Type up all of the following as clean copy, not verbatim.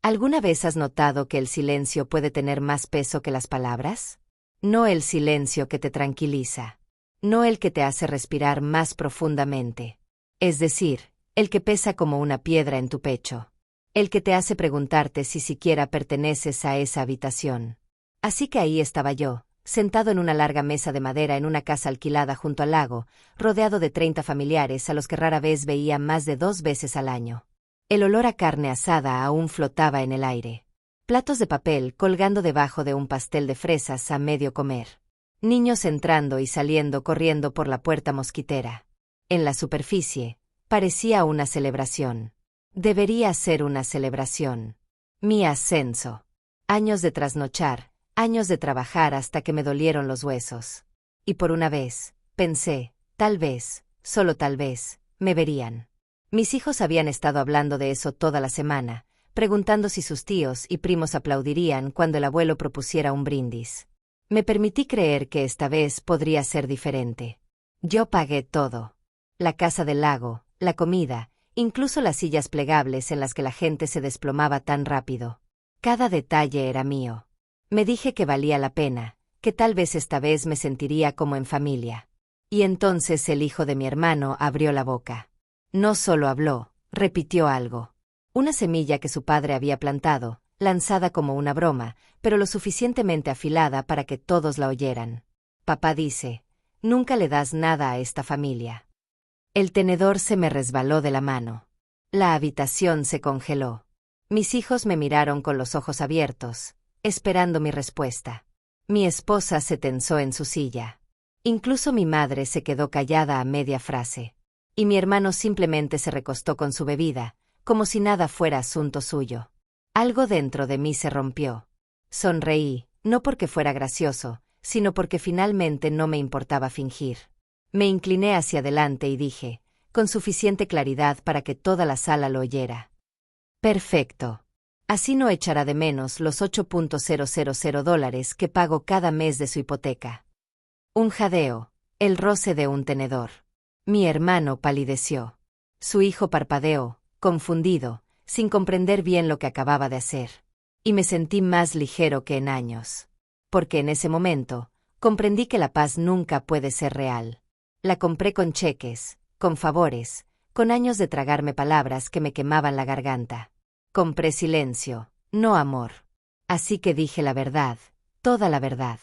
¿Alguna vez has notado que el silencio puede tener más peso que las palabras? No el silencio que te tranquiliza. No el que te hace respirar más profundamente. Es decir, el que pesa como una piedra en tu pecho. El que te hace preguntarte si siquiera perteneces a esa habitación. Así que ahí estaba yo, sentado en una larga mesa de madera en una casa alquilada junto al lago, rodeado de 30 familiares a los que rara vez veía más de 2 veces al año. El olor a carne asada aún flotaba en el aire. Platos de papel colgando debajo de un pastel de fresas a medio comer. Niños entrando y saliendo corriendo por la puerta mosquitera. En la superficie, parecía una celebración. Debería ser una celebración. Mi ascenso. Años de trasnochar, años de trabajar hasta que me dolieron los huesos. Y por una vez, pensé, tal vez, solo tal vez, me verían. Mis hijos habían estado hablando de eso toda la semana, preguntando si sus tíos y primos aplaudirían cuando el abuelo propusiera un brindis. Me permití creer que esta vez podría ser diferente. Yo pagué todo. La casa del lago, la comida, incluso las sillas plegables en las que la gente se desplomaba tan rápido. Cada detalle era mío. Me dije que valía la pena, que tal vez esta vez me sentiría como en familia. Y entonces el hijo de mi hermano abrió la boca. No solo habló, repitió algo. Una semilla que su padre había plantado, lanzada como una broma, pero lo suficientemente afilada para que todos la oyeran. Papá dice, nunca le das nada a esta familia. El tenedor se me resbaló de la mano. La habitación se congeló. Mis hijos me miraron con los ojos abiertos, esperando mi respuesta. Mi esposa se tensó en su silla. Incluso mi madre se quedó callada a media frase. Y mi hermano simplemente se recostó con su bebida, como si nada fuera asunto suyo. Algo dentro de mí se rompió. Sonreí, no porque fuera gracioso, sino porque finalmente no me importaba fingir. Me incliné hacia adelante y dije, con suficiente claridad para que toda la sala lo oyera. Perfecto. Así no echará de menos los $8,000 que pago cada mes de su hipoteca. Un jadeo, el roce de un tenedor. Mi hermano palideció. Su hijo parpadeó, confundido, sin comprender bien lo que acababa de hacer. Y me sentí más ligero que en años. Porque en ese momento, comprendí que la paz nunca puede ser real. La compré con cheques, con favores, con años de tragarme palabras que me quemaban la garganta. Compré silencio, no amor. Así que dije la verdad, toda la verdad.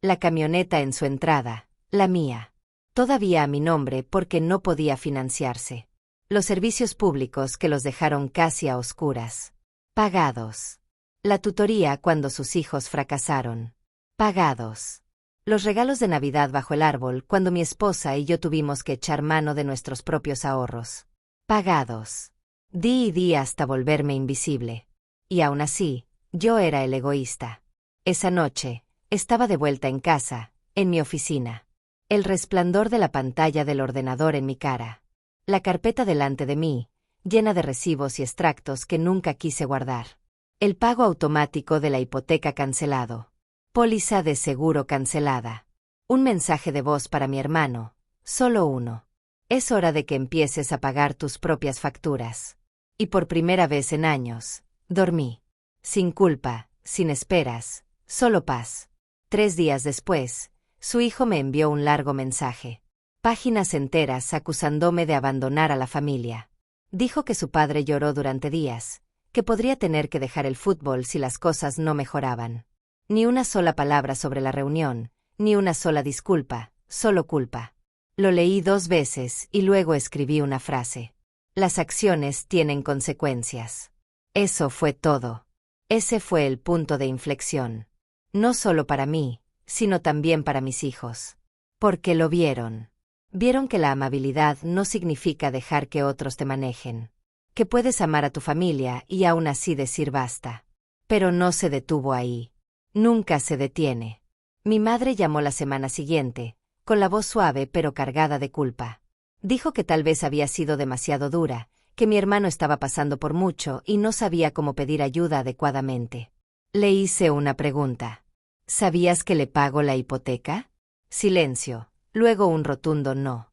La camioneta en su entrada, la mía. Todavía a mi nombre porque no podía financiarse. Los servicios públicos que los dejaron casi a oscuras. Pagados. La tutoría cuando sus hijos fracasaron. Pagados. Los regalos de Navidad bajo el árbol cuando mi esposa y yo tuvimos que echar mano de nuestros propios ahorros. Pagados. Di y di hasta volverme invisible. Y aún así, yo era el egoísta. Esa noche, estaba de vuelta en casa, en mi oficina. El resplandor de la pantalla del ordenador en mi cara. La carpeta delante de mí, llena de recibos y extractos que nunca quise guardar. El pago automático de la hipoteca cancelado. Póliza de seguro cancelada. Un mensaje de voz para mi hermano, solo uno. Es hora de que empieces a pagar tus propias facturas. Y por primera vez en años, dormí. Sin culpa, sin esperas, solo paz. 3 días después, su hijo me envió un largo mensaje. Páginas enteras acusándome de abandonar a la familia. Dijo que su padre lloró durante días, que podría tener que dejar el fútbol si las cosas no mejoraban. Ni una sola palabra sobre la reunión, ni una sola disculpa, solo culpa. Lo leí 2 veces y luego escribí una frase. Las acciones tienen consecuencias. Eso fue todo. Ese fue el punto de inflexión. No solo para mí, sino también para mis hijos. Porque lo vieron. Vieron que la amabilidad no significa dejar que otros te manejen. Que puedes amar a tu familia y aún así decir basta. Pero no se detuvo ahí. Nunca se detiene. Mi madre llamó la semana siguiente, con la voz suave pero cargada de culpa. Dijo que tal vez había sido demasiado dura, que mi hermano estaba pasando por mucho y no sabía cómo pedir ayuda adecuadamente. Le hice una pregunta. ¿Sabías que le pago la hipoteca? Silencio, luego un rotundo no.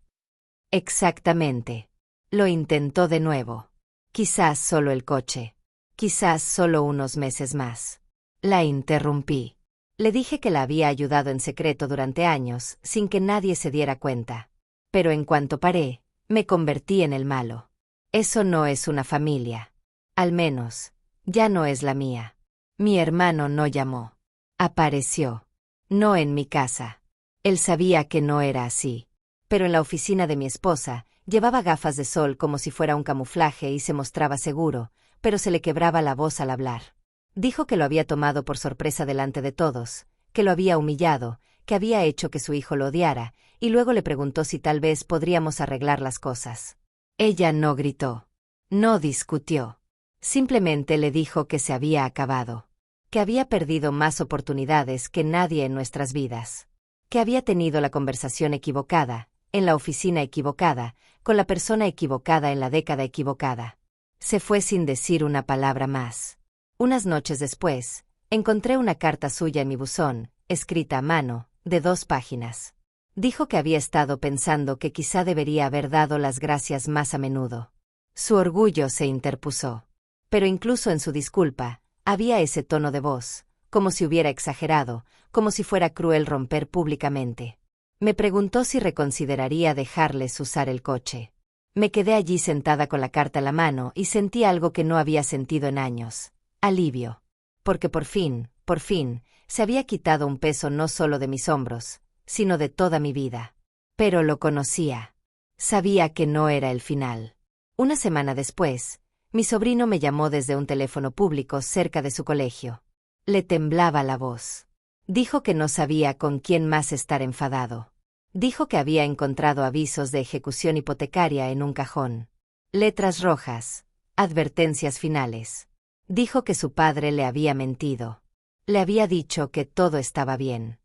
Exactamente. Lo intentó de nuevo. Quizás solo el coche. Quizás solo unos meses más. La interrumpí. Le dije que la había ayudado en secreto durante años, sin que nadie se diera cuenta. Pero en cuanto paré, me convertí en el malo. Eso no es una familia. Al menos, ya no es la mía. Mi hermano no llamó. Apareció. No en mi casa. Él sabía que no era así. Pero en la oficina de mi esposa, llevaba gafas de sol como si fuera un camuflaje y se mostraba seguro, pero se le quebraba la voz al hablar. Dijo que lo había tomado por sorpresa delante de todos, que lo había humillado, que había hecho que su hijo lo odiara, y luego le preguntó si tal vez podríamos arreglar las cosas. Ella no gritó. No discutió. Simplemente le dijo que se había acabado. Que había perdido más oportunidades que nadie en nuestras vidas. Que había tenido la conversación equivocada, en la oficina equivocada, con la persona equivocada en la década equivocada. Se fue sin decir una palabra más. Unas noches después, encontré una carta suya en mi buzón, escrita a mano, de 2 páginas. Dijo que había estado pensando que quizá debería haber dado las gracias más a menudo. Su orgullo se interpuso. Pero incluso en su disculpa, había ese tono de voz, como si hubiera exagerado, como si fuera cruel romper públicamente. Me preguntó si reconsideraría dejarles usar el coche. Me quedé allí sentada con la carta en la mano y sentí algo que no había sentido en años. Alivio. Porque por fin, se había quitado un peso no solo de mis hombros, sino de toda mi vida. Pero lo conocía. Sabía que no era el final. Una semana después, mi sobrino me llamó desde un teléfono público cerca de su colegio. Le temblaba la voz. Dijo que no sabía con quién más estar enfadado. Dijo que había encontrado avisos de ejecución hipotecaria en un cajón. Letras rojas. Advertencias finales. Dijo que su padre le había mentido. Le había dicho que todo estaba bien.